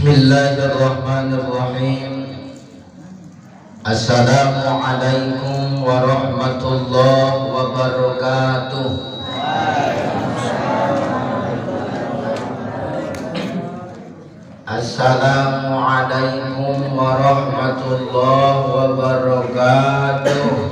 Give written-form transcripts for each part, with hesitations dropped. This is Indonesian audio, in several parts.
Bismillahirrahmanirrahim. Assalamualaikum warahmatullahi wabarakatuh. Assalamualaikum warahmatullahi wabarakatuh.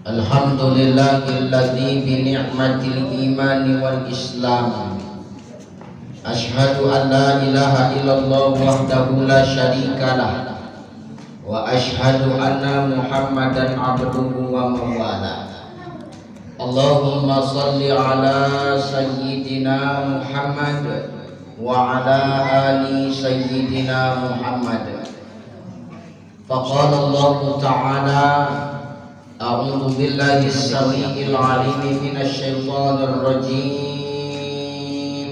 Alhamdulillahilladzi bi ni'matil imani wal islam asyhadu an la ilaha illallah wahdahu la syarikalah wa asyhadu anna muhammadan abduhu wa mawala. Allahumma salli ala sayyidina Muhammad wa ala ali sayyidina Muhammad. Faqala Allah ta'ala a'udzu billahi as-sami'il 'alim minasy syaithanir rajim.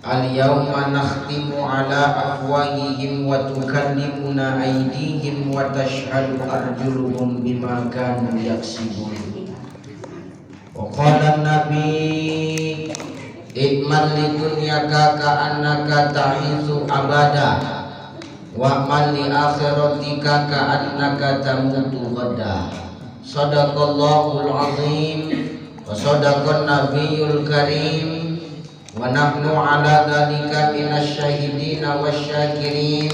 Al-yawma nakhtimu 'ala afwahihim wa tukallimuna aydihim wa tashhadu arjuluhum bima kanu yaksibun. Wa qala an-nabi ikmal lidunyaka ka'annaka ta'izu abada wa man li akhiratika ka'annaka tamutu ghada. Shadaqallahul azim wa sadaqan nabiyyul karim wa nahnu ala dzalika minasy syahidin wasyakirin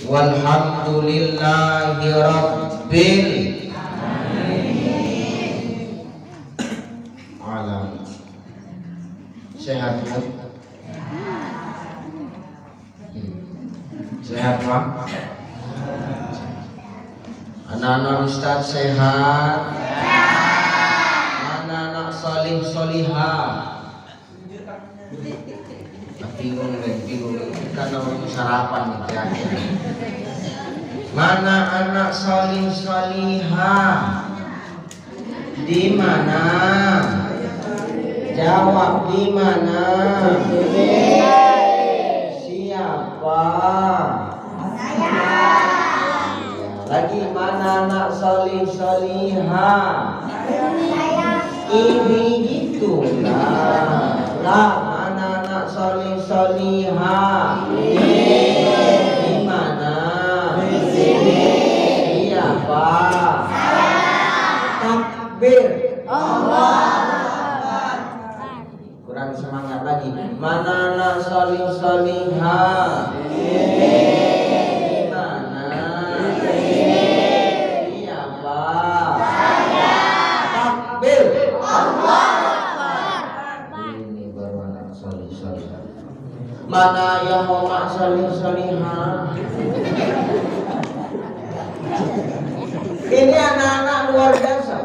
walhamdulillahi rabbil alamin. Sehat kan? Sehat Pak? Anak-anak Ustaz sehat? Anak-anak salih solihah? Bingung karena waktu sarapan nih ya. Mana anak salih solihah? Di mana? Jawab di mana? Siapa? Lagi mana anak salih solihah? Ini gitu lah. Mana anak salih solihah? Di mana? Siapa? Takbir. Kurang semangat lagi. Mana anak salih solihah? Mana yang mau mak salih-salihah? Ini anak-anak luar biasa.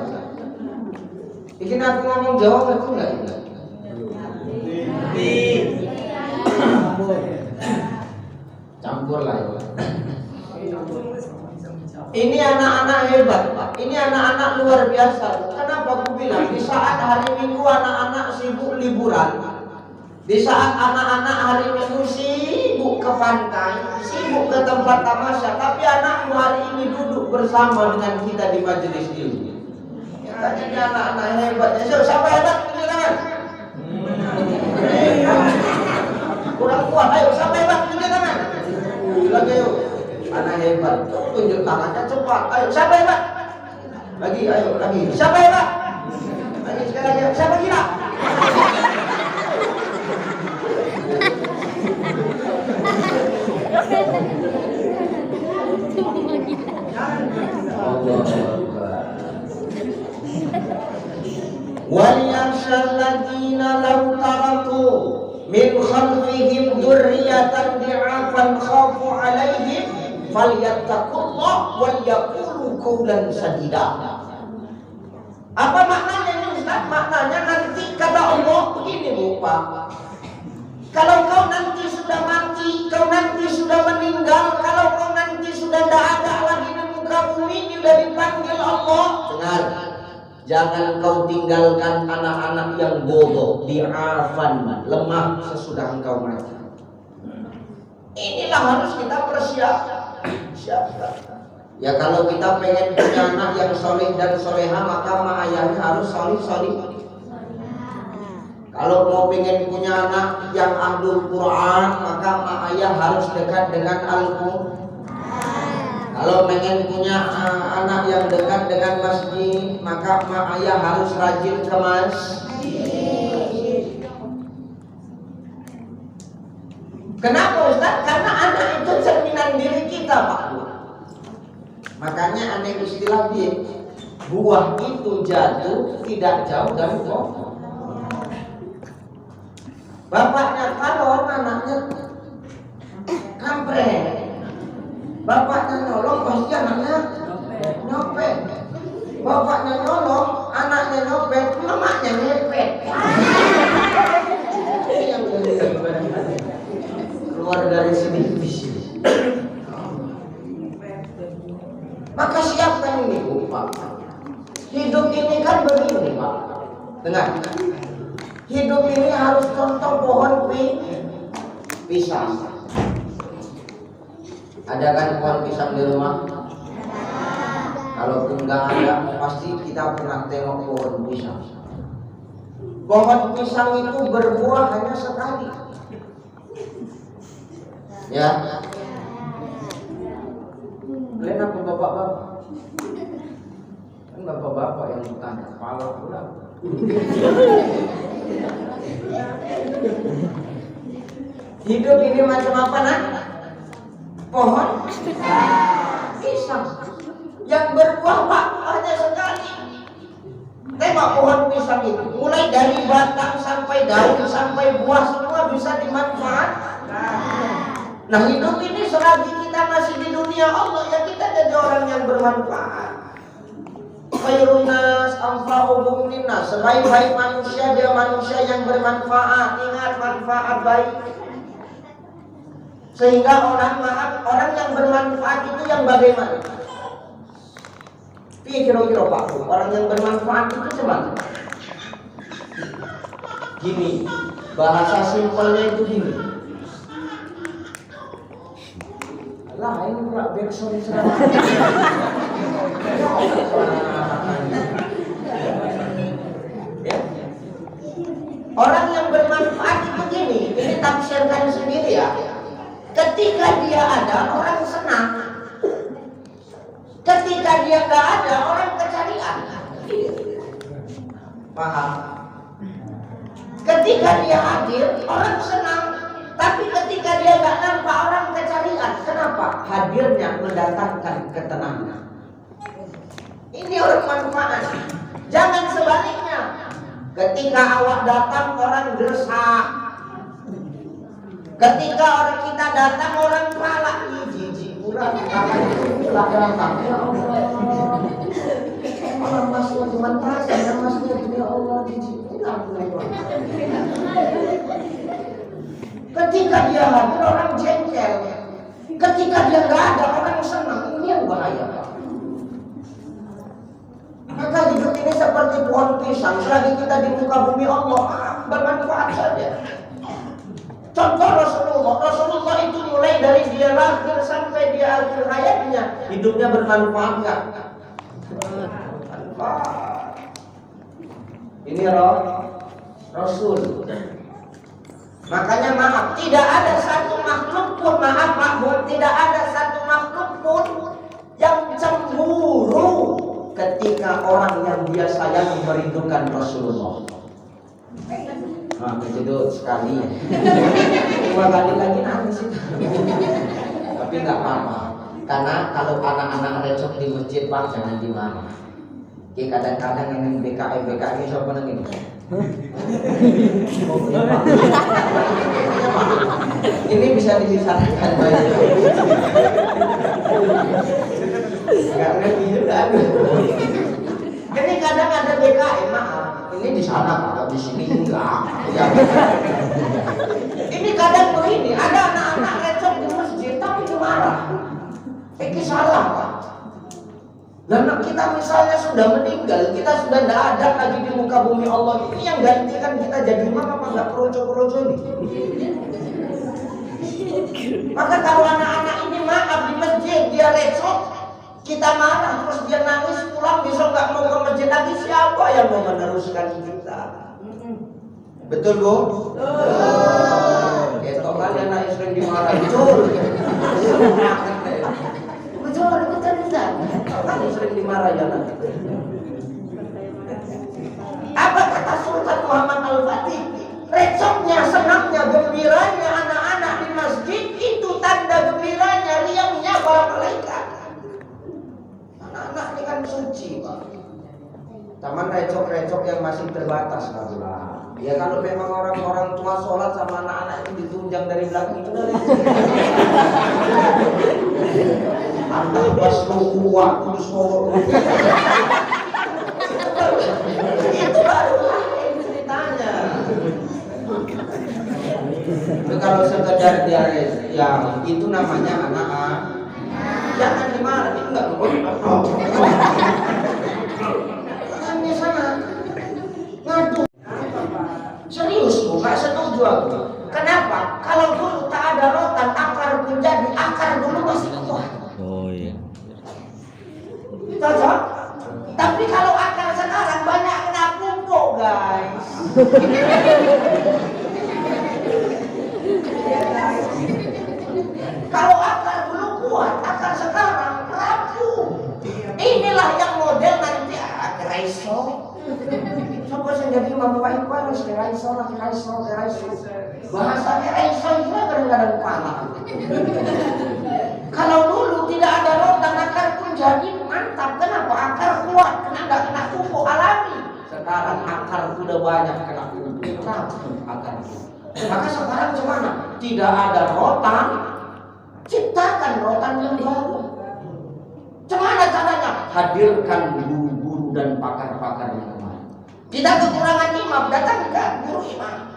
Bikin aku ngomong jawab itu enggak? Campur lah ya. Ini anak-anak hebat Pak. Ini anak-anak luar biasa. Kenapa aku bilang di saat hari Minggu anak-anak sibuk liburan, di saat anak-anak hari Minggu sibuk ke pantai, sibuk ke tempat tamasya, tapi anakmu hari ini duduk bersama dengan kita di majelis ilmu. Ya tanya dia anak-anak hebat. Siapa hebat? Tunjuk tangan. Kurang kuat. Ayo, siapa hebat? Tunjuk tangan. Lagi yuk. Anak hebat. Tunjuk tangannya cepat. Ayo, siapa hebat? Lagi, ayo, lagi. Siapa hebat? Lagi sekali lagi. Siapa gila? Walyakhshal ladzina law taraku min khalfihim dzurriyyatan di'afan khafu 'alaihim falyattaqullaha wal yaqulu qawlan sadida. Apa maknanya ini Ustaz? Maknanya nanti kata Allah begini Bu Pak. Kalau kau nanti sudah mati, kau nanti sudah meninggal, kalau kau nanti sudah tidak ada lagi di muka bumi, sudah dipanggil Allah. Dengar, jangan kau tinggalkan anak-anak yang bodoh, di'afan, lemah sesudah engkau mati. Inilah harus kita persiapkan. Ya kalau kita pengen punya anak yang soleh dan soleha, maka mak ayahnya harus solih. Kalau mau pengen punya anak yang ahlul Quran, maka mak ayah harus dekat dengan Al-Quran. Kalau pengen punya anak yang dekat dengan masjid, maka mak ayah harus rajin ke masjid. Kenapa Ustaz? Karena anak itu cerminan diri kita, Pak. Makanya ada istilah dia, buah itu jatuh tidak jauh dari pohon. Bapaknya kalau anaknya kampret, bapaknya nolong pasti anaknya nyopet. Bapaknya nolong, anaknya nyopet, mamanya ngepet. Keluar dari sini visi. Maka siapkan ini, Bu, Pak. Hidup ini kan begini, Pak. Dengar. Hidup ini harus contoh pohon pisang. Ada kan pohon pisang di rumah? Kalaupun nggak ada, pasti kita pernah tengok pohon pisang. Pohon pisang itu berbuah hanya sekali. Ya. Kalian apa bapak-bapak? Kan bapak-bapak yang bertanya, kepala pula. Hidup ini macam apa, nak? Pohon pisang yang berbuah, Pak, hanya sekali. Tengok pohon pisang itu, mulai dari batang sampai daun sampai buah semua bisa dimanfaatkan. Nah, hidup ini selagi kita masih di dunia Allah, ya kita jadi orang yang bermanfaat. Khairun nas anfa'uhum linnas. Sebaik-baik manusia dia manusia yang bermanfaat. Ingat, manfaat baik. Sehingga orang yang bermanfaat itu yang bagaimana? Kira-kira Pak, orang yang bermanfaat itu gimana? Gini, bahasa simpelnya itu gini. Lah, ini pula backsound serang. Ya. Orang yang bermanfaat itu gini, ini tafsirkan sendiri ya. Ketika dia ada, orang senang. Ketika dia nggak ada, orang kecarian. Paham? Ketika dia hadir, orang senang. Tapi ketika dia nggak nampak, orang kecarian. Kenapa? Hadirnya mendatangkan ketenangan. Ini orang manfaat. Jangan sebaliknya. Ketika awak datang, orang gersak. Ketika orang kita datang, orang palak. Jijik pula. Pula datang. Ya Allah. Orang masuknya cuma terasa, dan masuknya dunia Allah. Jijik pula. Ketika dia hadir, orang jengkel. Ketika dia nggak ada, orang senang. Ini yang bahaya, Pak. Maka hidup ini seperti pohon pisang. Selagi kita di muka bumi Allah, bermanfaat saja. Contoh Rasulullah itu mulai dari dia lahir sampai dia akhir hayatnya, hidupnya bermanfaat nggak? Bermanfaat. Ini Rasul. Makanya maaf, tidak ada satu makhluk pun, maaf Pak Bu, tidak ada satu makhluk pun yang cemburu ketika orang yang dia sayang merindukan Rasulullah. Nah, itu sekali. 2 kali lagi nangis itu. Tapi nggak apa-apa. Karena kalau anak-anak recok di masjid, Pak, jangan dimarah. Kadang-kadang yang BKI siapa nang ini? Ini bisa dibicarakan baik. Enggak ngerti juga. Ini kadang ada BKI, maaf. Ini di sana, Pak, di sini enggak. Ya. Ini kadang begini, ada anak-anak recok di masjid tapi marah. Ini salah, Pak. Dan kita misalnya sudah meninggal, kita sudah tidak ada lagi di muka bumi Allah. Ini yang gantikan kita jadi imam apa nggak projo-projo nih? Maka kalau anak-anak ini maaf di masjid dia recok, Kita marah terus dia nangis pulang besok nggak mau ke masjid lagi, siapa yang mau meneruskan kita? Betul Bu? Ya toh kalian anak sering dimarahi. Betul. Betul bisa. Kalian sering dimarahi anak. Apa kata Sultan Muhammad Al-Fatih? Recoknya, senangnya, gembiranya anak-anak di masjid itu tanda gembiranya, riangnya para malaikat. Anak-anak ini kan suci, Pak. Taman recok-recok yang masih terbatas lah. Ya kalau memang orang-orang tua sholat sama anak-anak itu ditunjang dari belakang itu dari antah pas kuat terus itu baru lain ceritanya. Itu kalau sekedar dia yang itu namanya anak-anak. Jangan dimarahi, itu enggak hanya sana ngadu. Serius Bu, nggak setuju aku. Kenapa? Kalau dulu tak ada rotan, akar menjadi akar dulu masih kuat. Oh iya. Cocok? Tapi kalau akar sekarang banyak kena pupuk guys. Kalau akar dulu kuat, akar sekarang rapuh. Inilah yang model nanti keraiso. Coba saya jadi membaik harus keraiso. Bahasa keraiso itu kadang-kadang pala. Kalau dulu tidak ada rotan, akar pun jadi mantap. Kenapa? Akar kuat, nggak kena pupuk alami. Sekarang akar sudah banyak kena pupuk. Akar. Maka sekarang gimana? Tidak ada rotan, ciptakan rotan yang baru. Gimana caranya? Hadirkan guru-guru dan pakar-pakar yang kemarin. Kita kekurangan imam, datangkan guru imam.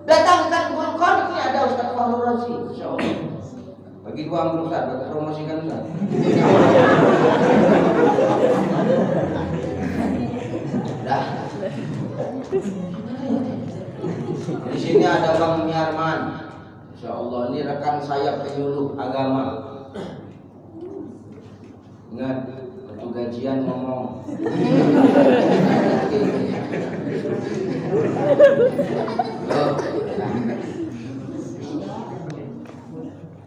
Datangkan guru konik, ini ada Ustaz Fahrul Razi. Insyaallah. Bagi gua ambil Ustaz, promosikan Ustaz. Dah. Di sini ada Bang Miarman. Insyaallah ini rekan saya penyuluh agama. Ingat, waktu gajian ngomong.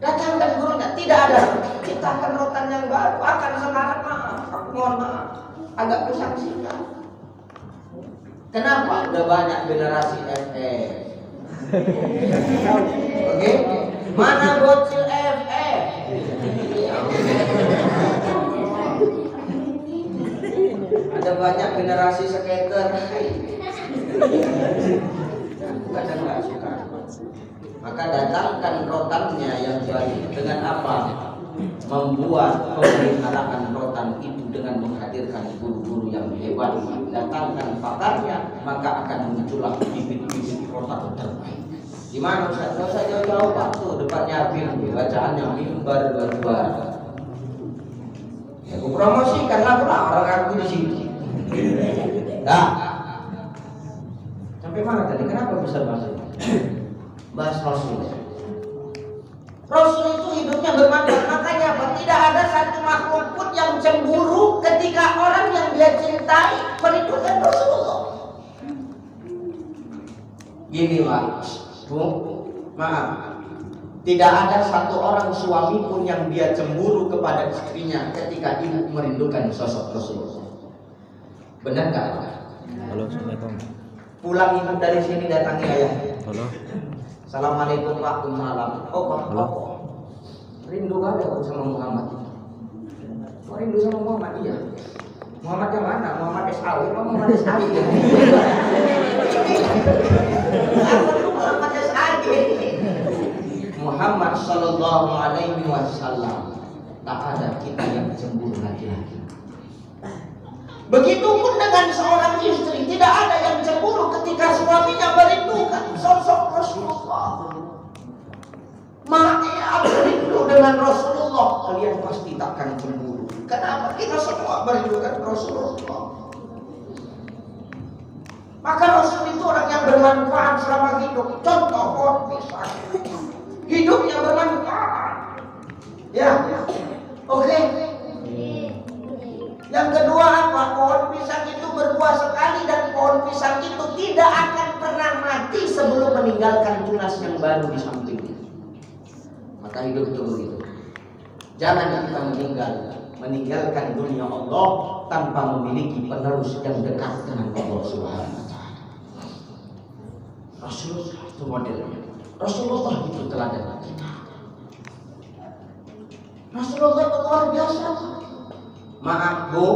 Datangkan gurunya, tidak ada. Ciptakan rotan yang baru, akan sekarang maaf. Aku mohon maaf, agak kesaksikan. Kenapa? Udah banyak generasi FF. Oke, mana bocil FF? Ada banyak generasi skater. Kadang nggak suka. Maka datangkan rotannya yang baik dengan apa? Membuat pemeliharaan rotan itu dengan menghadirkan guru-guru yang hebat. Datangkan pakarnya, maka akan muncullah bibit-bibit rotan terbaik. Di mana Ustaz? Nggak usah jauh-jauh Pak, tuh depannya film, bacaannya mimbar lebar. Ya, aku promosikan lah orang aku di sini. Nah, sampai mana tadi? Kenapa bisa bahas ini? Bahas Rasul. Rasul itu hidupnya bermanfaat. Makanya apa? Tidak ada satu makhluk pun yang cemburu ketika orang yang dia cintai merindukan Rasulullah. Gini Pak, Bu, maaf. Tidak ada satu orang suami pun yang dia cemburu kepada istrinya ketika ibu merindukan sosok Rasulullah. Benar nggak? Halo, Assalamualaikum. Pulang ibu dari sini datangi ayah. Halo. Assalamualaikum Waalaikumsalam. Oh Pak, Halo. Rindu kali aku sama Muhammad. Oh rindu sama Muhammad, iya. Muhammad yang mana? Muhammad SAW, Muhammad SAW. Muhammad SAW. Muhammad Sallallahu Alaihi Wasallam. Tak ada kita yang cemburu laki-laki. Begitupun dengan seorang istri, tidak ada yang cemburu ketika suaminya merindukan sosok Rasulullah. Maka rindu dengan Rasulullah, kalian pasti takkan cemburu. Kenapa? Kita semua merindukan Rasulullah. Maka Rasul itu orang yang bermanfaat selama hidup. Contoh kok misalnya hidupnya bermanfaat. Ya, oke. Yang kedua apa? Pohon pisang itu berbuah sekali dan pohon pisang itu tidak akan pernah mati sebelum meninggalkan tunas yang baru di sampingnya. Maka hidup itu begitu. Jangan kita meninggalkan dunia Allah tanpa memiliki penerus yang dekat dengan Allah Subhanahu wa taala. Rasulullah itu modelnya. Rasulullah itu teladan kita. Rasulullah itu luar biasa. Maaf bu,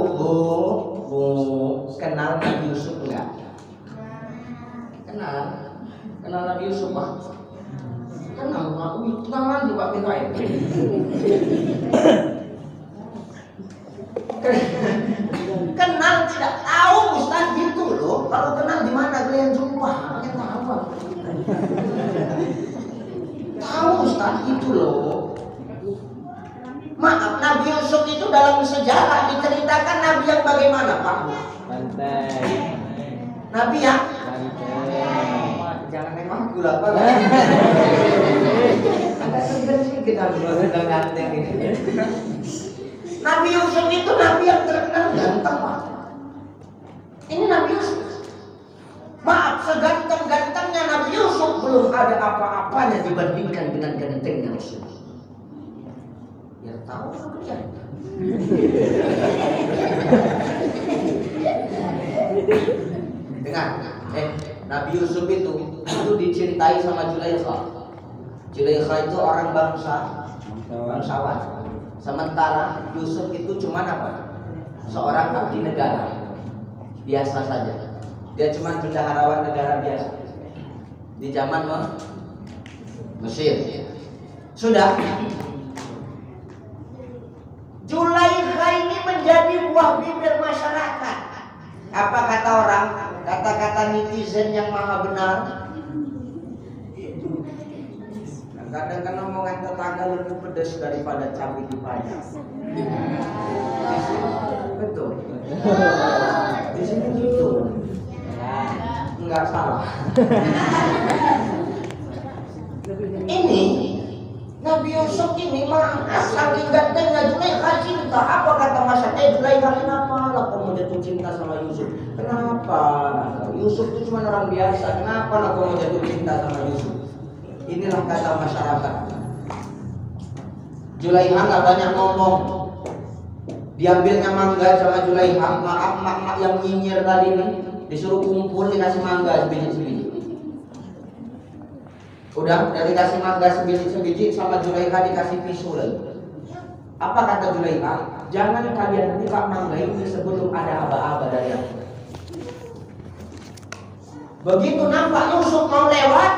kenal Nabi Yusuf enggak? Kenal Nabi Yusuf Pak? Kenal Pak? Kenalan di Pak PKM. Kenal tidak tahu Ustaz gitu loh. Kalau kenal di mana kalian jumpa? Kita apa? Tahu Ustaz gitu loh. Maaf, Nabi Yusuf itu dalam sejarah diceritakan Nabi yang bagaimana Pak? Santai. Nabi yang jangan memang gula Pak. Agak segan sih kita udah ganteng ini. Nabi Yusuf itu Nabi yang terkenal ganteng Pak. Ini Nabi Yusuf. Maaf, seganteng-gantengnya Nabi Yusuf belum ada apa-apanya dibandingkan dengan gantengnya Rasulullah. Biar tahu kan kerjaan. Dengar, Nabi Yusuf itu dicintai sama Zulaikha. Zulaikha itu orang bangsawan. Sementara Yusuf itu cuma apa? Seorang abdi negara biasa saja. Dia cuma bendaharawan negara biasa di zaman Mesir. Sudah. Zulaikha ini menjadi buah bibir masyarakat. Apa kata orang? Kata-kata netizen yang maha benar. Kadang kan omongan tetangga lebih pedas daripada cabai di pajak. Betul. Di sini gitu. Enggak salah. Ini Nabi Yusuf ini mah saking gantengnya Zulaikha cinta. Apa kata masyarakat? Zulaikha kenapa lah kamu jatuh cinta sama Yusuf? Kenapa? Yusuf itu cuma orang biasa. Kenapa lah kamu jatuh cinta sama Yusuf? Inilah kata masyarakat. Zulaikha nggak banyak ngomong. Diambilnya mangga sama Zulaikha. Maaf mak yang nyinyir tadi nih disuruh kumpul dikasih mangga sebiji-sebiji. Udah dari kasih mangga sebiji-sebiji sama Zulaikha dikasih pisau lagi. Apa kata Zulaikha? Jangan kalian buka mangga ini sebelum ada aba-aba dari aku. Begitu nampak Yusuf mau lewat,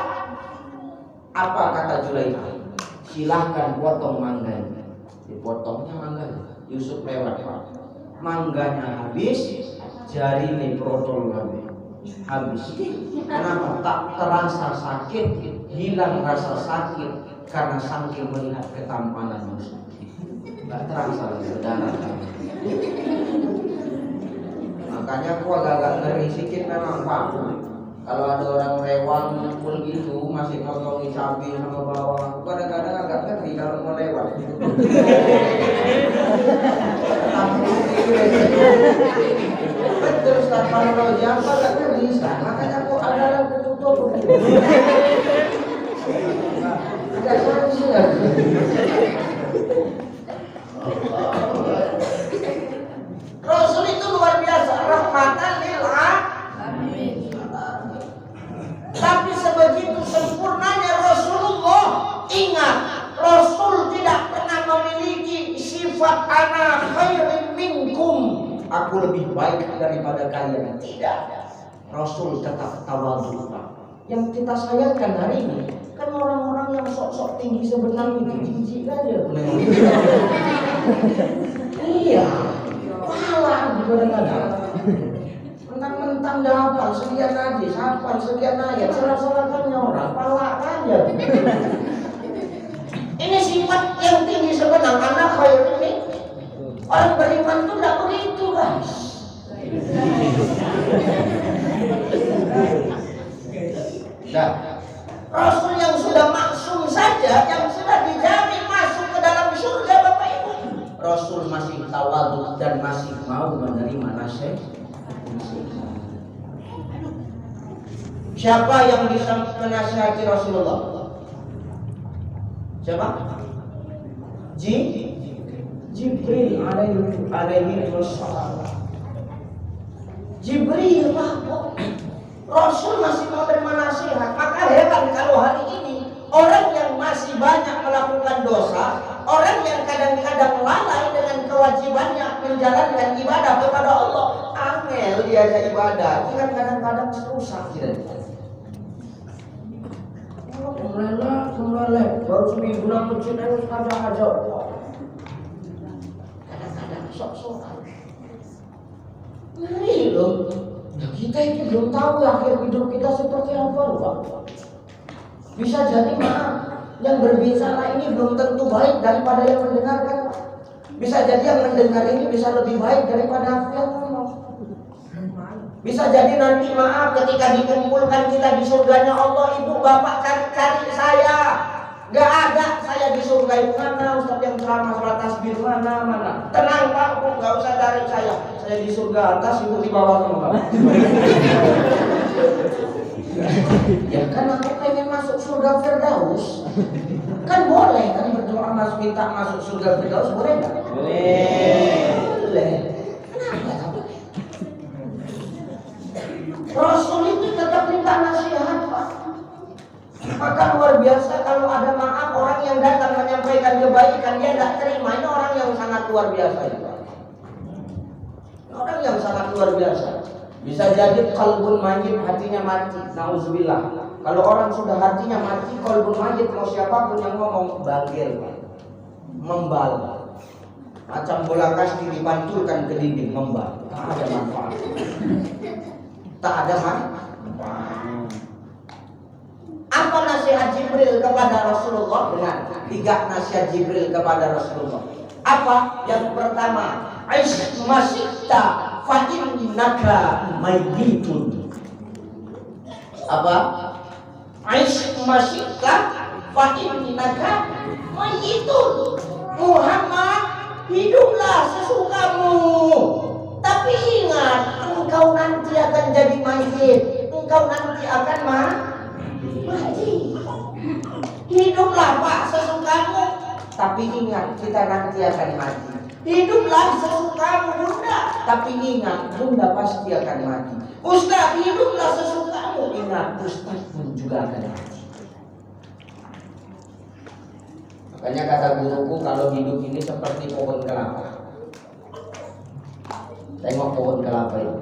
apa kata Zulaikha? Silahkan potong mangganya. Dipotongnya mangganya. Yusuf lewat. Mangganya habis, jari ini protol habis. Kenapa? Tak terasa sakit, hilang rasa sakit karena saking melihat ketampanan Yusuf. Gak terasa saudara. Makanya aku agak ngeri sedikit memang Pak. Kalau ada orang rewang ngumpul gitu masih ngotongin cabai sama bawang, kadang-kadang agak ngeri kalau mau lewat. Betul Ustaz, kalau jam agak ngeri, makanya aku ada aku tutup. Agak sanksi ya. Rasul itu luar biasa, rahmatan lil alamin. Tapi sebegitu sempurnanya Rasulullah, ingat, Rasul tidak pernah memiliki sifat ana khairin minkum, aku lebih baik daripada kalian. Tidak. Rasul tetap tawadhu. Yang kita sayangkan hari ini kan orang-orang yang sok-sok tinggi sebenarnya itu jijik aja. Iya. Pahala juga kadang. Mentang-mentang dapat sekian aja, hafal sekian ayat, salah-salahkannya orang, palak aja. Ini sifat yang tinggi sebenarnya, karena khair ini orang beriman itu tidak begitu guys. Nah, Rasul yang sudah maksum saja, yang sudah dijamin masuk ke dalam surga Bapak Ibu, Rasul masih tawadhu dan masih mau nasihat. Siapa yang bisa menasihati Rasulullah? Siapa? Jibril alaihi wassalam. Jibril, Pak. Rasul masih mau terima nasihat. Maka heran kalau hari ini orang yang masih banyak melakukan dosa, orang yang kadang-kadang lalai dengan kewajibannya menjalankan ibadah kepada Allah, angel diajak ibadah, kan kadang-kadang susah gitu. Meleleh, baru seminggu nak masjid harus ada. Kadang-kadang sok-sokan. Ngeri loh. Nah, kita itu belum tahu akhir hidup kita seperti apa loh, Pak. Bisa jadi maaf, yang berbicara ini belum tentu baik daripada yang mendengarkan. Bisa jadi yang mendengar ini bisa lebih baik daripada aku yang ngomong. Bisa jadi nanti maaf ketika dikumpulkan kita di surganya Allah, ibu bapak cari saya. Gak ada saya di surga itu. Mana Ustaz yang ceramah surat tasbih, mana. Tenang Pak, gak usah cari saya. Saya di surga atas, ibu di bawah semua. Ya kan aku pengen masuk surga Firdaus. Kan boleh kan berdoa minta masuk surga Firdaus, boleh nggak? Boleh. Kenapa? Rasul itu tetap minta nasihat, Pak. Maka luar biasa kalau ada maaf orang yang datang menyampaikan kebaikan dia tidak terima, ini orang yang sangat luar biasa itu. Orang yang sangat luar biasa. Bisa jadi qalbun mayyit, hatinya mati. Nauzubillah. Kalau orang sudah hatinya mati, qalbun mayyit, mau siapapun yang ngomong bagil, membal. Macam bola kasti dipantulkan ke dinding, membal. Tak ada manfaat. Tak ada manfaat. Apa nasihat Jibril kepada Rasulullah? Dengan 3 nasihat Jibril kepada Rasulullah. Apa? Yang pertama, aish masyikta fa innaka mayyitun. Apa? Aish masyikta fa innaka mayyitun. Muhammad, hiduplah sesukamu. Tapi ingat, engkau nanti akan jadi mayit. Engkau nanti akan mati. Hiduplah Pak sesukamu. Tapi ingat, kita nanti akan mati. Hiduplah sesukamu Bunda. Tapi ingat, Bunda pasti akan mati. Ustaz, hiduplah sesukamu. Ingat, Ustaz pun juga akan mati. Makanya kata guruku, kalau hidup ini seperti pohon kelapa. Tengok pohon kelapa itu.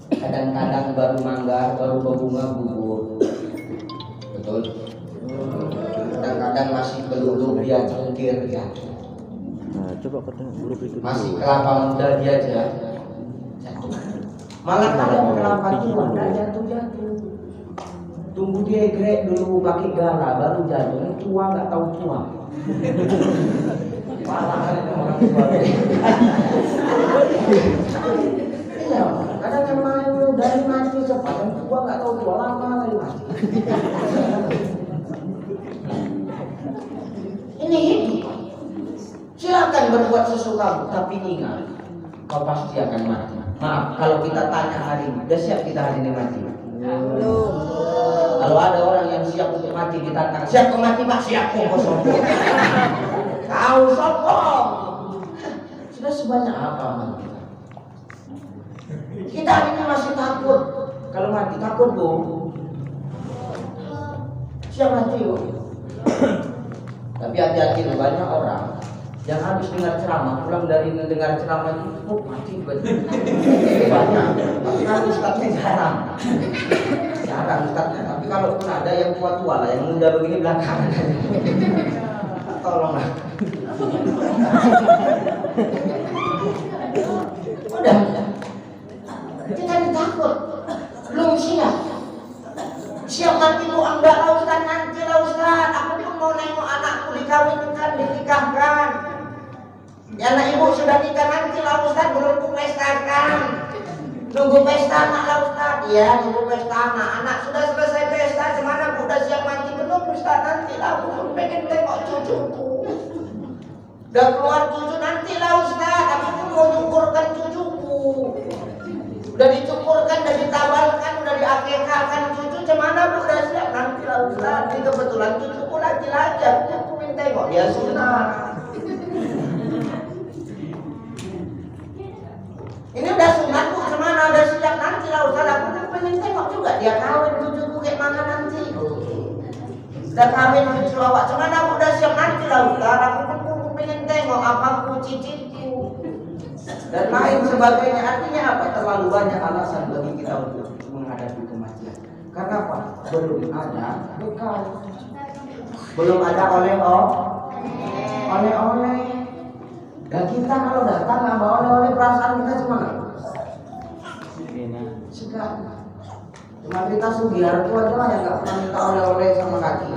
Kadang-kadang baru manggar, baru berbunga, gugur. Betul? Kadang-kadang masih belum dia cengkir jatuh. Nah, coba ketemu grup itu. Masih kelapa muda dia jatuh. Malah kadang kelapa tua tidak jatuh. Tunggu dia grek dulu pakai gala baru jatuh. Ini tua nggak tahu tua. Malah kan orang tua. Iya, kadang yang main dari mati cepat, yang tua nggak tahu tua lama lagi mati. Ini hidup. Silakan berbuat sesukamu, tapi ingat, kau pasti akan mati. Maaf, kalau kita tanya hari ini, udah siap kita hari ini mati? Belum. Kalau ada orang yang siap untuk mati, kita tanya, siap kau mati Pak? Siap kau sombong. Kau sombong. Sudah sebanyak apa mati? Kita hari ini masih takut. Kalau mati takut Bu. Siap mati Bu. Tapi hati-hati loh, banyak orang yang habis dengar ceramah, pulang dari mendengar ceramah itu, mati banyak. Tapi kan ustadznya jarang ustadznya. Tapi kalau pun ada yang tua-tua lah, yang muda begini belakangan. Tolonglah. Udah. Kita takut, belum siap. Siap mati Bu, enggak lah Ustaz, nanti lah Ustaz. Aku pun mau nengok anakku dikawinkan, dinikahkan. Ya anak ibu sudah nikah, nanti lah Ustaz, belum kupestakan. Nunggu pesta anak lah Ustaz. Iya, nunggu pesta anak. Anak sudah selesai pesta, gimana Bu, udah siap mati? Belum Ustaz, nanti lah. Aku pun pengen tengok cucuku. Udah keluar cucu, nanti lah Ustaz. Aku pun mau nyukurkan cucuku. Udah dicukurkan, udah ditabalkan, udah diakekahkan cucu, cemana bu udah siap nanti lah Ustaz. Ini kebetulan cucuku laki-laki, aku pengen tengok dia sunat. Ini udah sunat bu, cemana udah siap nanti lah Ustaz. Aku pengen tengok juga dia kawin cucuku kayak mana nanti. Udah kawin cucu awak, cemana bu udah siap nanti lah Ustaz. Aku pengen tengok apa cicitku dan lain sebagainya. Artinya apa? Terlalu banyak alasan bagi kita untuk menghadapi kematian. Karena apa? Belum ada bekal, belum ada oleh-oleh. Dan kita kalau datang nggak bawa oleh-oleh, perasaan kita cuma segar. Cuma kita sugiar itu aja yang nggak pernah minta oleh-oleh sama kaki.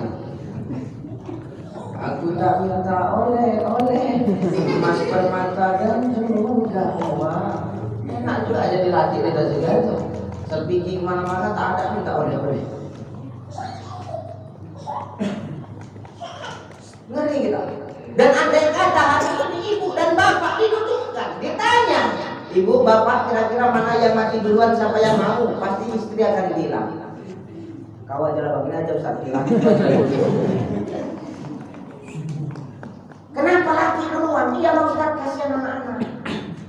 Aku tak minta oleh-oleh, emas permata dan juga wah. Enak juga aja dilatih kita juga itu. Terpikir kemana-mana tak ada minta oleh-oleh. Ngeri kita. Dan andai kata hari ini ibu dan bapak didudukkan, ditanya, ibu bapak kira-kira mana yang mati duluan, siapa yang mau? Pasti istri akan bilang, kau aja lah begini aja Ustaz bilang. Kenapa laki duluan? Iya Bang Ustaz, kasihan anak-anak.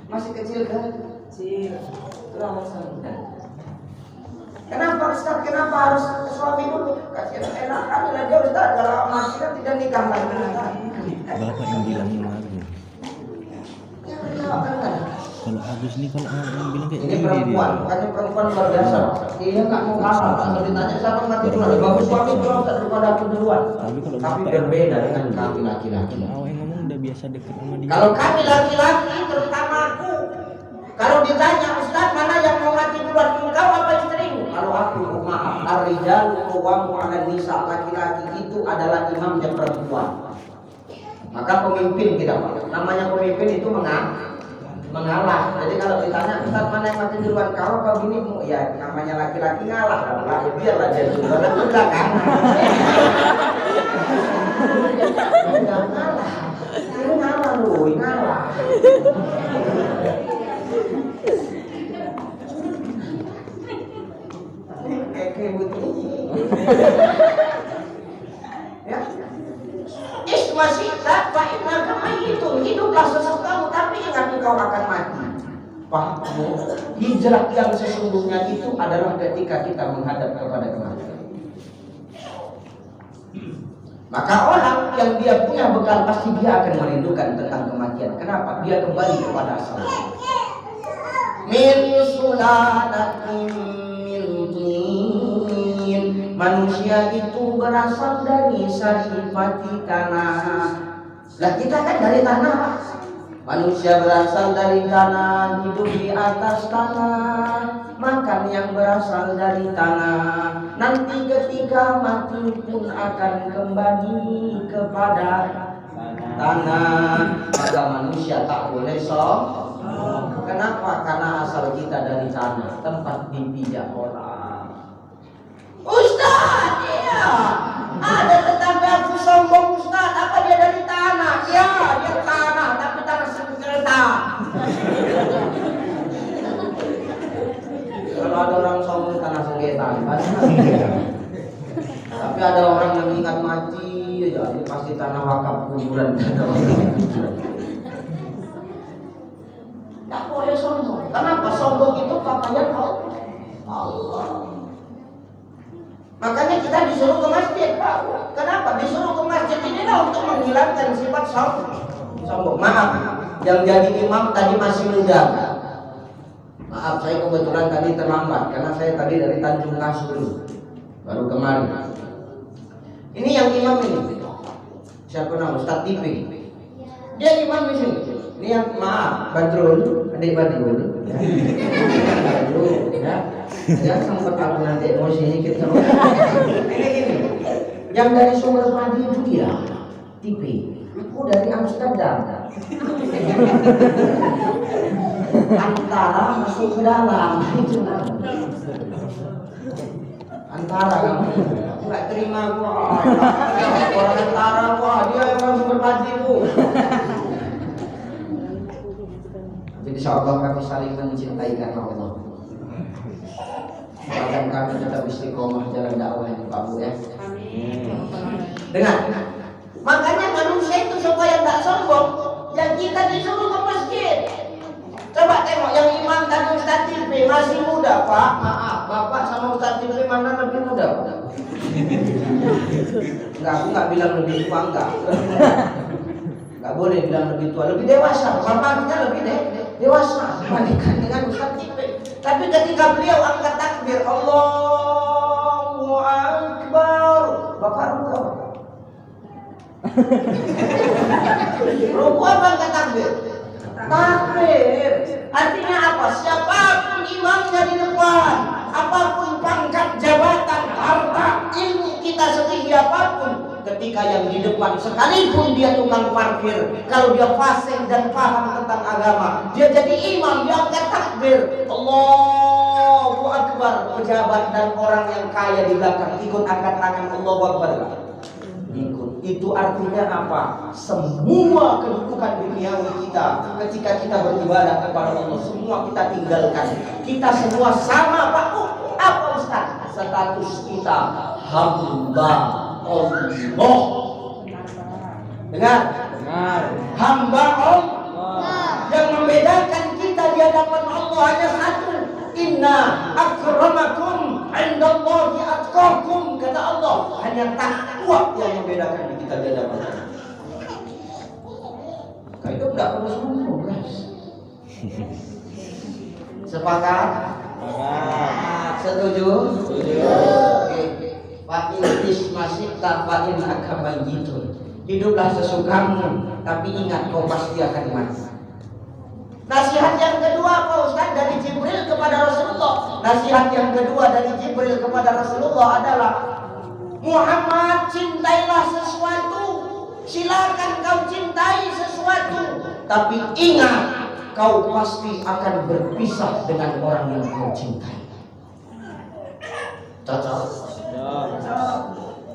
Masih kecil kan? Kecil. Kenapa Ustaz? Kenapa harus suami dulu? Kasihan enak kali lah dia Ustaz. Kalau mati kan tidak nikah lagi. Bapak yang bilang lagi. Kalau habis nih kalau orang bilang kayak ini perempuan, bukannya perempuan luar biasa. Dia nggak mau kalah. Kalau ditanya siapa mati duluan, bagus suami duluan daripada aku duluan. Tapi berbeda dengan kami laki-laki. Awal yang ngomong udah biasa deket sama dia. Kalau kami laki-laki, terutama aku, kalau ditanya Ustaz mana yang mau mati duluan, engkau apa istrimu? Kalau aku, maaf, ar-rijalu qawwamu 'alan nisa, laki-laki itu adalah imamnya perempuan. Maka pemimpin kita, namanya pemimpin itu mengalah. Jadi kalau ditanya Ustaz mana yang mati duluan, kau apa binimu? Ya namanya laki-laki ngalah lah, ya biarlah dia duluan ke belakang. Jangan ngalah. Ini ngalah lu, ngalah. Kayak begini. Ya. Ismasita fa innaka mayyitun, hiduplah sesukamu tapi ingat engkau akan mati. Pahammu, hijrah yang sesungguhnya itu adalah ketika kita menghadap kepada kematian. Maka orang yang dia punya bekal pasti dia akan merindukan tentang kematian. Kenapa? Dia kembali kepada asalnya. Min sulalatin min tin. Manusia itu berasal dari saripati tanah. Lah kita kan dari tanah, Pak. Manusia berasal dari tanah, hidup di atas tanah, makan yang berasal dari tanah. Nanti ketika mati pun akan kembali kepada tanah. Maka manusia tak boleh sombong. Kenapa? Karena asal kita dari tanah, tempat dipijak orang. Ustaz, iya, ada tetangga aku sombong Ustaz. Apa dia dari tanah? Ya, dia tanah, tapi tanah sekerta. Kalau ada orang sombong tanah sengketa, tapi ada orang yang ingat mati, ya ini pasti tanah wakaf kuburan. Tak boleh sombong. Kenapa? Sombong itu pakaian Allah. Makanya kita disuruh ke masjid. Kenapa? Disuruh ke masjid inilah untuk menghilangkan sifat sombong. Maaf, yang jadi imam tadi masih muda. Maaf, saya kebetulan tadi terlambat karena saya tadi dari Tanjung Kasur baru kemarin. Ini yang imam ini. Siapa nama? Ustaz TV. Dia imam di sini. Ini yang maaf, Badrul, adik Badrul. Badrul, ya. Ya sempat aku nanti emosi sedikit sama. Ini. Yang dari sumber padi itu dia, TV. Aku dari Amsterdam. Antara masuk ke dalam itu antara kamu nggak terima gua orang antara gua dia yang langsung berbagi bu. Jadi insyaallah kami saling mencintai karena Allah. Doakan kami tetap istiqomah jalan dakwah ini Pak Bu ya. Dengar. Makanya manusia itu supaya tidak sombong, yang kita disuruh ke masjid. Coba tengok yang imam tadi Ustaz TV masih muda Pak. Maaf, Bapak sama Ustaz TV mana lebih muda Pak? Enggak, aku nggak bilang lebih tua enggak. Enggak boleh bilang lebih tua, lebih dewasa. Bapak kita lebih dewasa dibandingkan dengan Ustaz TV. Tapi ketika beliau angkat takbir, Allahu Akbar, Bapak rukuk. Rukuk apa angkat takbir? Takbir. Artinya apa? Siapapun imamnya di depan, apapun pangkat, jabatan, harta, ilmu kita setinggi apapun, ketika yang di depan sekalipun dia tukang parkir, kalau dia fasih dan paham tentang agama, dia jadi imam, dia angkat takbir, Allahu Akbar. Pejabat dan orang yang kaya di belakang ikut angkat tangan Allahu Akbar. Ikut. Itu artinya apa? Semua kedudukan duniawi kita ketika kita beribadah kepada Allah, semua kita tinggalkan. Kita semua sama Pak. Apa Ustaz? Status kita hamba Allah. Dengar? Hamba Allah. Yang membedakan kita di hadapan Allah hanya satu. Inna akramakum indallahi atqakum, kata Allah. Hanya takwa yang membedakan kita di hadapan Allah. Itu tidak perlu sombong, guys. Sepakat? Setuju? Setuju. Oke. Fa'in ismasita fa'in agama gitu. Hiduplah sesukamu, tapi ingat kau pasti akan mati. Nasihat yang kedua Pak Ustaz dari Jibril kepada Rasulullah. Nasihat yang kedua dari Jibril kepada Rasulullah adalah, Muhammad, cintailah sesuatu. Silakan kau cintai sesuatu, tapi ingat kau pasti akan berpisah dengan orang yang kau cintai. Cocok?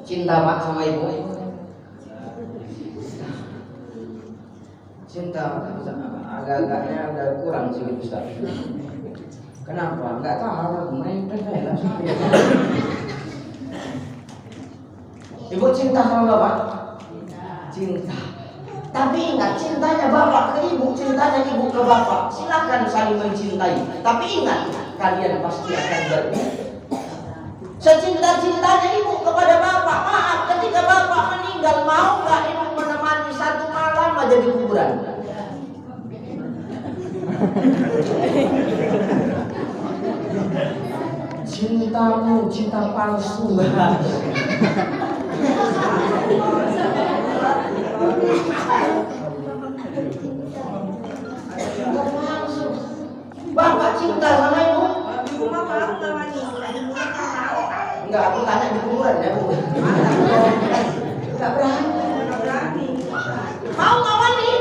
Cinta Pak sama Ibu? Cinta agak-agaknya agak kurang sih Ustaz. Kenapa? Enggak tahu, main lah. Ibu cinta sama Bapak? Cinta. Tapi ingat, cintanya Bapak ke Ibu, cintanya Ibu ke Bapak. Silakan saling mencintai. Tapi ingat, kalian pasti akan berbeda. Secinta-cintanya Ibu kepada Bapak, maaf ketika Bapak meninggal, mau nggak Ibu menemani satu malam aja di kuburan? Cintamu cinta palsu. Bapak cinta sama Ibu? Enggak, aku tanya di kuburan ya Bu. Enggak berani. Mau ngawani?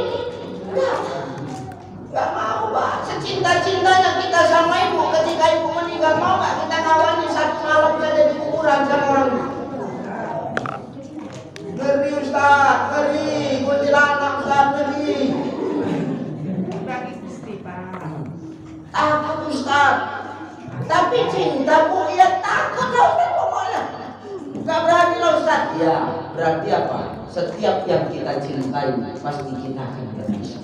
Enggak mau Pak. Secinta-cintanya kita sama Ibu, ketika Ibu meninggal, mau nggak kita ngawani satu malam saja di kuburan sama orang itu? Ngeri Ustaz, ngeri. Kuntilanak Ustaz, ngeri. Takut Ustaz. Tapi cinta Bu, ya takut lah Ustaz pokoknya. Gak berani lah Ustaz. Ya, berarti apa? Setiap yang kita cintai pasti kita akan berpisah.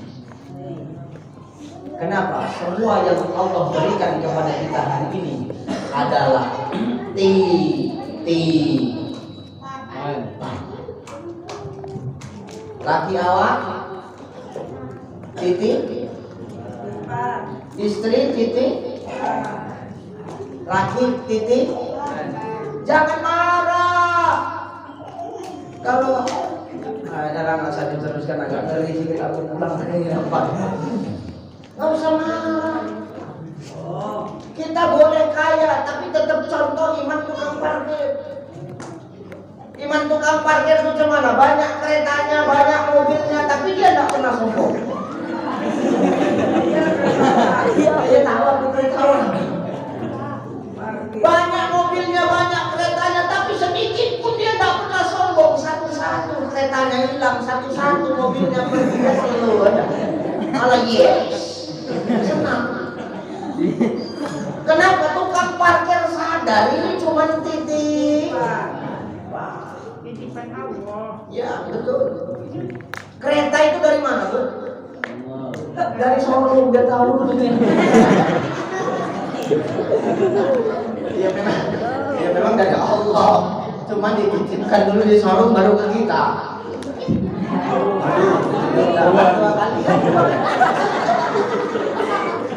Kenapa? Semua yang Allah berikan kepada kita hari ini adalah laki awak, titik, istri, titik, laki, titik. Jangan marah. Kalau jangan nggak usah diteruskan, agak ngeri sedikit, aku pulang dari tempat. Nggak usah marah. Kita boleh kaya, tapi tetap contoh iman tukang parkir. Iman tukang parkir itu gimana? Banyak keretanya, banyak mobilnya, tapi dia nggak pernah sombong. Dia tahu aku beritahu. Banyak mobilnya, banyak keretanya, tapi sedikit pun dia nggak pernah sombong. Satu-satu keretanya hilang, satu-satu mobilnya pergi, selalu ada. Malah yes, senang. Kenapa tukang parkir sadar ini cuma titik? Titipan Allah. Ya betul. Kereta itu dari mana tuh? Dari Solo, dia tahu. Ya memang dari Allah. Cuma dititipkan dulu di Solo baru ke kita.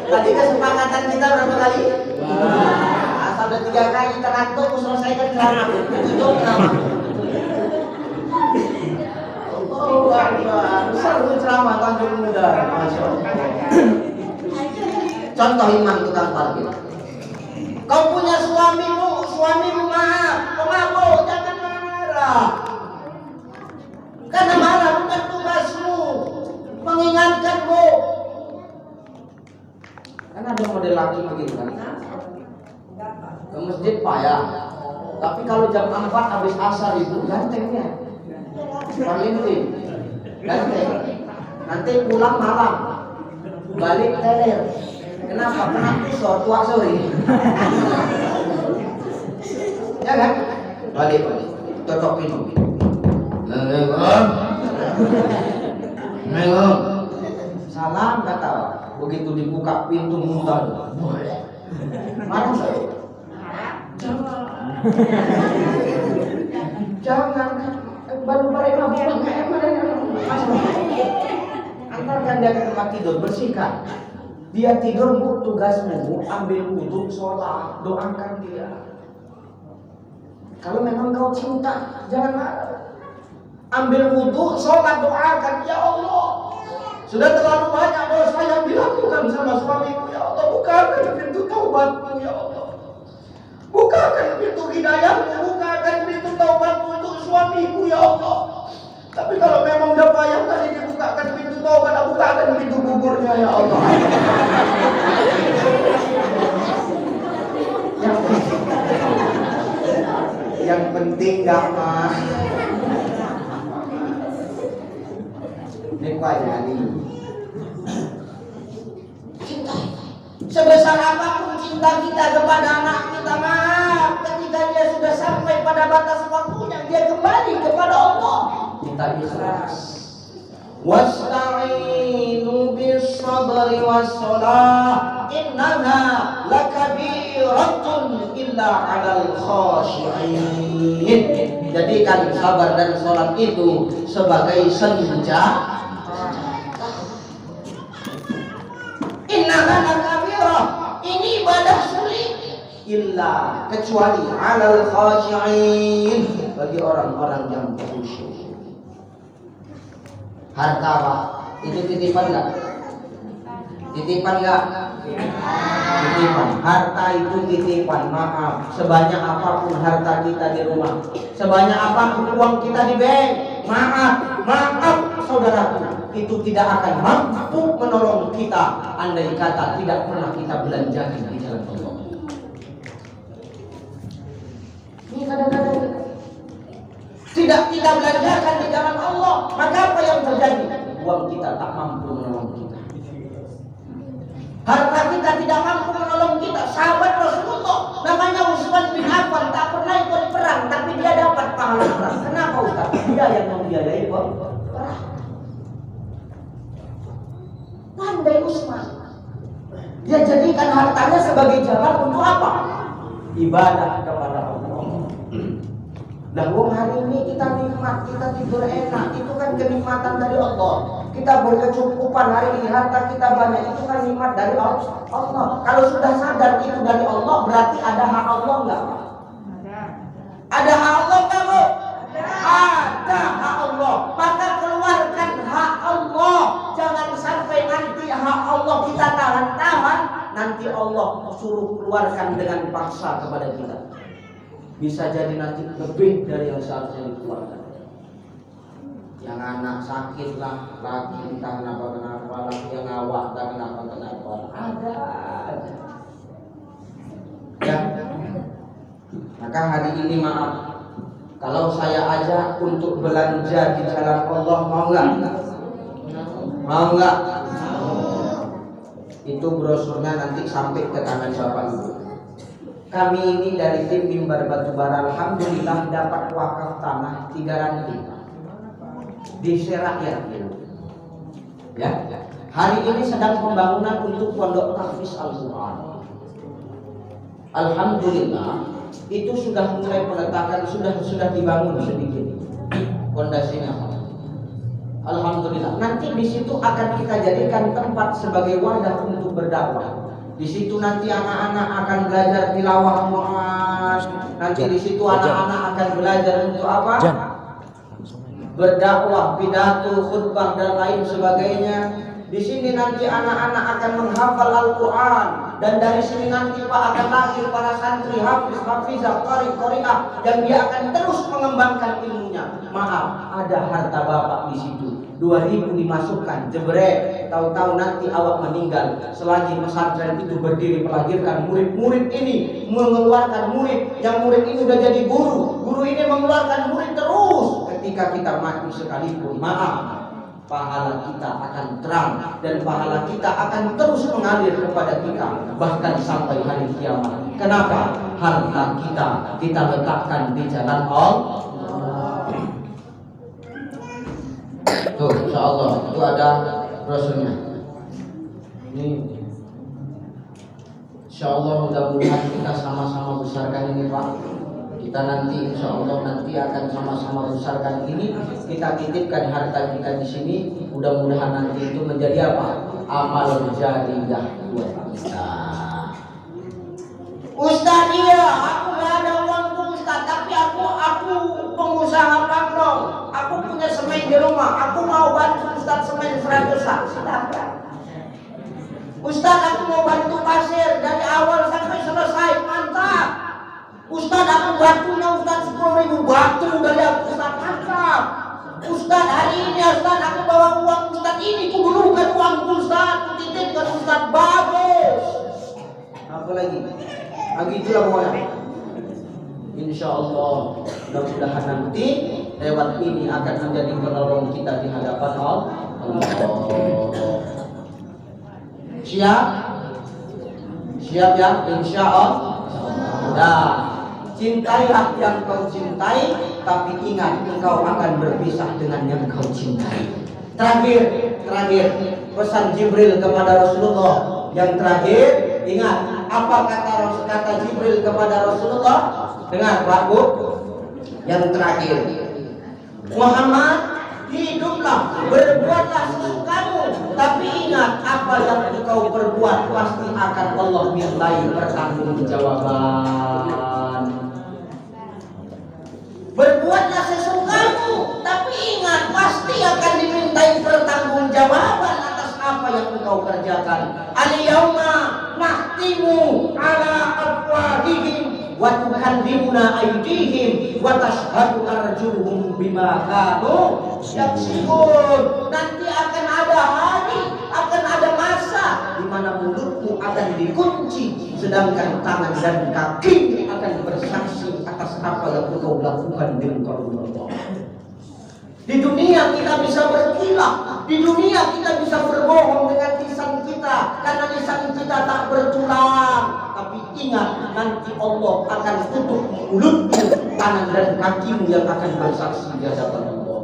Tadi kesepakatan kita berapa kali? Asal udah 3 kali teratur selesaikan ceramah. Tutup nama. Oh, seru ceramah Tanjung Muda. Masya Allah. Contoh iman tukang parkir. Kau punya suamimu maaf, pemabuk, jangan marah. Karena marah bukan tugasmu, mengingatkanmu. Kan ada model laki begitu kan? Ke masjid payah. Tapi kalau jam 4 habis asar itu gantengnya. Palinting. Ganteng. Nanti pulang malam. Balik teler. Kenapa? Kena pisau tua sore. Ya kan? Balik. Cocok minum. Salam kata. Begitu dibuka pintu muntah. Marah saya. Jangan. Baru mereka bilang antarkan dia ke tempat tidur, bersihkan. Dia tidur, bu, tugasmu ambil wudhu, sholat, doakan dia. Kalau memang kau cinta, jangan marah. Ambil wudhu, sholat, doakan. Ya Allah, sudah terlalu banyak dosa yang dilakukan sama suamiku. Ya Allah, bukakan pintu taubatmu. Ya Allah, bukakan pintu hidayahmu, bukakan pintu taubatmu untuk suamiku. Ya Allah. Tapi kalau memang udah payah tadi dibukakan pintu taubat, bukakan pintu kuburnya. Ya Allah. Yang penting gak mah. Ini aja nih. Cinta. Sebesar apapun cinta kita kepada anak kita, maaf, ketika dia sudah sampai pada batas waktunya, dia kembali kepada Allah. Kita ikhlas. Wasta'inu bis sabri was shalah innaha lakabiratun illa 'alal khashi'in. Jadikan sabar dan salat itu sebagai senjata. Innaha lakabirah, ini ibadah sulit illa kecuali 'alal khashi'in, bagi orang-orang yang khusyuk. Harta Pak, itu titipan enggak? Titipan enggak? Titipan. Harta itu titipan, maaf. Sebanyak apapun harta kita di rumah, sebanyak apapun uang kita di bank, maaf saudaraku, itu tidak akan mampu menolong kita andai kata tidak pernah kita belanjakan di jalan Allah. Ini kadang-kadang tidak kita belanjakan di jalan Allah, maka apa yang terjadi? Uang kita tak mampu menolong kita. Harta kita tidak mampu menolong kita. Sahabat Rasulullah namanya Utsman bin Affan tak pernah ikut perang, tapi dia dapat pahala perang. Kenapa Ustaz? Dia yang membiayai perang. Pandai Utsman. Dia jadikan hartanya sebagai jalan untuk apa? Ibadah kepada Allah. Nah, hari ini kita nikmat, kita tidur enak, itu kan kenikmatan dari Allah. Kita berkecukupan hari ini, harta kita banyak, itu kan nikmat dari Allah. Kalau sudah sadar itu dari Allah, berarti ada hak Allah enggak? Ada hak Allah enggak, Bu? Ada hak Allah. Maka keluarkan hak Allah. Jangan sampai nanti hak Allah kita tahan-tahan, nanti Allah suruh keluarkan dengan paksa kepada kita. Bisa jadi nanti lebih dari yang seharusnya dikeluarkan. Yang anak sakit lah, lagi entah kenapa, lagi yang awak entah kenapa. Ada aja. Ya. Maka hari ini maaf, kalau saya ajak untuk belanja di jalan Allah, mau nggak? Mau nggak? Itu brosurnya nanti sampai ke tangan siapa itu. Kami ini dari tim Mimbar Batubara alhamdulillah dapat wakaf tanah 3 ranting di Serakyat ya. Hari ini sedang pembangunan untuk pondok tahfiz Al-Quran. Alhamdulillah itu sudah mulai peletakan, sudah dibangun sedikit pondasinya. Alhamdulillah. Nanti di situ akan kita jadikan tempat sebagai wadah untuk berdakwah. Di situ nanti anak-anak akan belajar tilawah Quran. Nanti di situ anak-anak akan belajar untuk apa? Berdakwah, pidato, khutbah dan lain sebagainya. Di sini nanti anak-anak akan menghafal Al-Quran. Dan dari sini nanti Pak akan lahir para santri hafiz, hafizah, qari, qari'ah yang dia akan terus mengembangkan ilmunya. Maaf, ada harta bapak di situ. 2000 dimasukkan, jebret. Tahu-tahu nanti awak meninggal. Selagi pesantren itu berdiri melahirkan murid-murid ini, mengeluarkan murid. Yang murid ini sudah jadi guru. Guru ini mengeluarkan murid terus. Ketika kita mati sekalipun, maaf, pahala kita akan terang dan pahala kita akan terus mengalir kepada kita bahkan sampai hari kiamat. Kenapa? Harta kita letakkan di jalan Allah. Tuh, insyaallah itu ada brosurnya. Ini insyaallah mudah-mudahan kita sama-sama besarkan ini Pak. Kita nanti insyaallah nanti akan sama-sama besarkan ini. Kita titipkan harta kita di sini. Mudah-mudahan nanti itu menjadi apa? Amal jariyah buat kita. Ustaz, iya, aku nggak ada uang Ustaz, tapi aku pengusaha pangdong. Aku punya semen di rumah. Aku mau bantu Ustaz semen 100 sak. Silakan. Ustaz, aku mau bantu pasir dari awal sampai selesai. Mantap. Ustaz, aku batunya Ustaz 10.000 batu dari aku Ustaz. Mantap. Ustaz, hari ini Ustaz aku bawa uang Ustaz ini, kudurukan uang Ustaz, kutitipkan Ustaz, bagus. Apa lagi? Itulah pokoknya. Insyaallah mudah-mudahan nanti lewat ini akan menjadi penolong kita di hadapan Allah. Siap? Siap ya? Insyaallah. Nah, cintailah yang kau cintai, tapi ingat engkau akan berpisah dengan yang kau cintai. Terakhir pesan Jibril kepada Rasulullah. Yang terakhir, ingat apa kata Jibril kepada Rasulullah? Dengar Pak Bu. Yang terakhir, Muhammad, hiduplah, berbuatlah sesukamu, tapi ingat apa yang engkau perbuat pasti akan Allah mintai pertanggungjawaban. Berbuatlah sesukamu, tapi ingat pasti akan dimintai pertanggungjawaban atas apa yang engkau kerjakan. Al-yauma nahtimu ala afwahihim wa tukallimuna aydihim wa tashhadu arjuluhum bima kanu yaksibun. Nanti akan ada hari, akan ada masa di mana mulutmu akan dikunci, sedangkan tangan dan kaki akan bersaksi atas apa yang engkau lakukan di muka Allah. Di dunia kita bisa berkilah, di dunia kita bisa berbohong dengan lisan kita, karena lisan kita tak bertulang. Tapi ingat, nanti Allah akan tutup mulutmu, tangan dan kakimu yang akan bersaksi di hadapan Allah.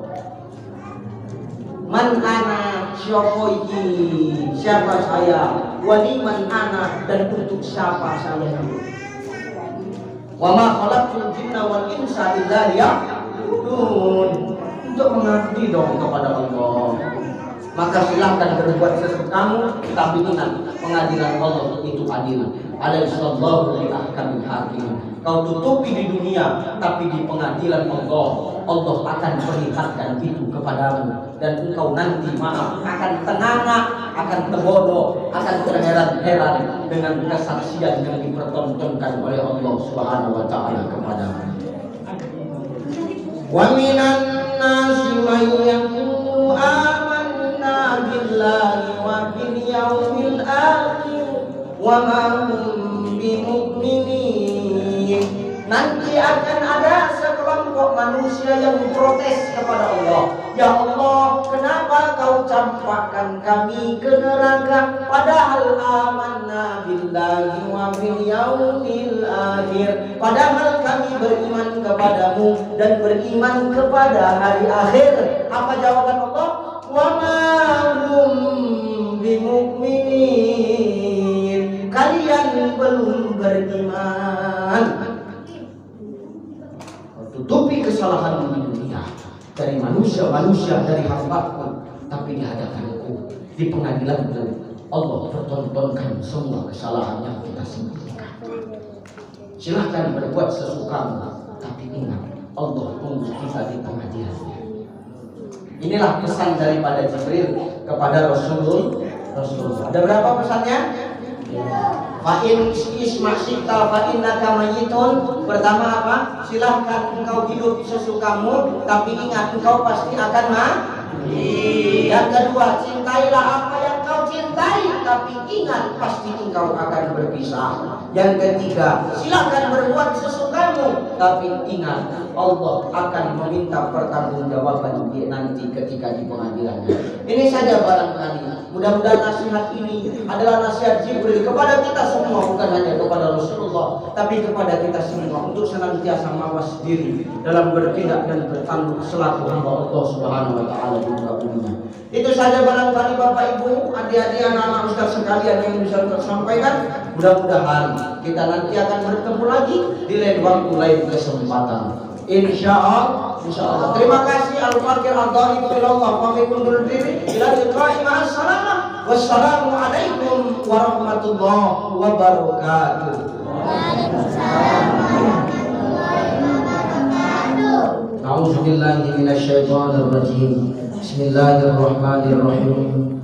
Man ana syakoiki, siapa saya, waliman ana, dan untuk siapa saya hidup. Wa ma khalaqtul jinna wal insa illa liya'budun, untuk mengabdi dong kepada Allah. Maka silakan berbuat sesukamu, tapi ingat pengadilan Allah itu adil. Alaihissallahu bi ahkamil hakim. Kau tutupi di dunia, tapi di pengadilan Allah akan perlihatkan itu kepadamu, dan engkau nanti akan tenganga, akan terbodoh, akan terheran-heran dengan kesaksian yang dipertontonkan oleh Allah Subhanahu wa taala kepadamu. Wa minan nasi may yaqulu amanna billahi wa bil yaumil akhir wa ma hum bimu'minin. Nanti akan ada sekelompok kelompok manusia yang protes kepada Allah. Ya Allah, kenapa kau campakkan kami ke neraka? Padahal amanna billahi wa bil yaumil akhir. Padahal kami beriman kepadamu dan beriman kepada hari akhir. Apa jawaban Allah? Wa ma hum bimu'minin. Kalian belum beriman. Tutupi kesalahan di dunia dari manusia-manusia, dari hambaku, tapi di hadapanku, di pengadilanku, Allah pertontonkan semua kesalahan yang kita sembunyikan. Silahkan berbuat sesukamu, tapi ingat Allah tunggu kita di pengadilannya. Inilah pesan daripada Jibril kepada Rasulullah. Ada berapa pesannya? Fa'in ismaksita fa'innaka mayyitun. Pertama apa? Silahkan engkau hidup sesukamu, tapi ingat engkau pasti akan mati. Yang kedua, cintailah apa yang kau cintai, tapi ingat pasti engkau akan berpisah. Yang ketiga, silahkan berbuat sesukamu, tapi ingat Allah akan meminta pertanggungjawaban nanti ketika di pengadilan. Ini saja barangkali. Mudah-mudahan nasihat ini adalah nasihat Jibril kepada kita semua, bukan hanya kepada Rasulullah, tapi kepada kita semua untuk senantiasa mawas diri dalam bertindak dan bertanggung selaku hamba Allah Subhanahu wa taala di muka bumi. Itu saja barangkali Bapak Ibu, adik-adik, anak-anak ustaz sekalian yang bisa saya sampaikan. Mudah-mudahan kita nanti akan bertemu lagi di lain waktu, lain kesempatan. Insyaallah. Terima kasih. Al-Fakir Al-Dhari Bilallah. Kami undur diri. Ila liqa'i ma'as salamah. Wassalamualaikum warahmatullahi wabarakatuh. Waalaikumsalam warahmatullahi wabarakatuh. A'udzubillahi minasyaitonir rajim. Bismillahirrahmanirrahim.